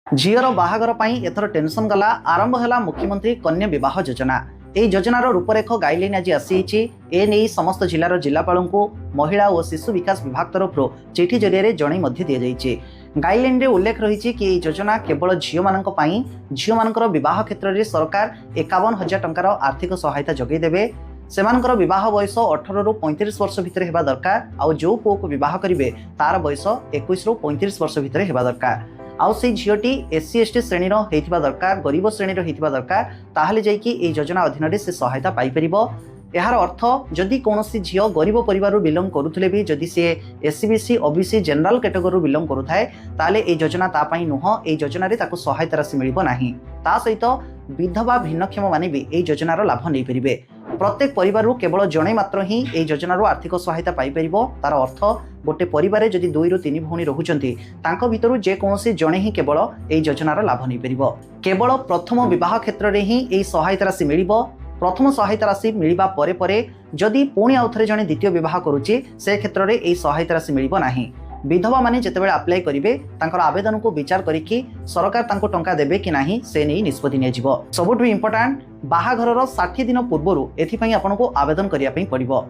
झीर बाहागर एथर टेंशन गला आरंभ है मुख्यमंत्री कन्या विवाह योजना। यह योजनार रूपरेख गाइडलाइन आज आसी एने समस्त जिलार जिलापाल को महिला और शिशु विकास विभाग तरफ चिठी जरिए जन दी जाइए। गाइडलाइन रे उल्लेख रही कि यह योजना केवल झील मान विवाह क्षेत्र में सरकार 51,000 टंकार आर्थिक सहायता जगैदेवे। सेमानकर विवाह बयस 18 रु 35 वर्ष भितर होगा दरकार। आउ जो पुओ को विवाह करेंगे तार बयस 21 रु 35 वर्ष भितर होगा दरकार। आउ से झीटी एससी एसटी श्रेणी होइथिबा दरकार, गरीब श्रेणी होइथिबा दरकार। ताहले जाइकी ए योजना अधीन से सहायता पाई परिबो। यार अर्थ जदि कौनसी झील गरीब परिवार बिलंग करुले भी जदि सी SEBC OBC general category belong करुए ताले ए योजना तापाई नुह। ए योजना रे ताको सहायता राशि मिलिबो नाही। ता सहित विधवा भिन्नक्षम माने भी ए योजनार लाभ नहीं परिबे। प्रत्येक परिवार केवल जणे मात्र ही ए योजनार आर्थिक सहायता पाई परिबो। तार अर्थ गोटे परिवार जदि 2 रु 3 भौणी रहुचंती तांको भितरु जे कोनोसी जणे ही केवल ए योजनार लाभ नहीं परिबो। केवल प्रथम विवाह क्षेत्र रे ही ए सहायता राशि मिलिबो। प्रथम सहायता राशि मिलिबा परे परे जदि पुणी आउ थरे जणे द्वितीय विवाह करूची से क्षेत्र रे ए सहायता राशि मिलिबो नाही। विधवा माने जेतेबेले अप्लाई करिवे तांकर आवेदन को विचार करिकि सरकार तांको टंका देबे कि नाही से नै निष्पत्ति ने जिवो। सबुठु इम्पोर्टेंट बाहाघरर 60 दिन पूर्वरु एथि पई आपनको आवेदन करिया पई पड़िबो।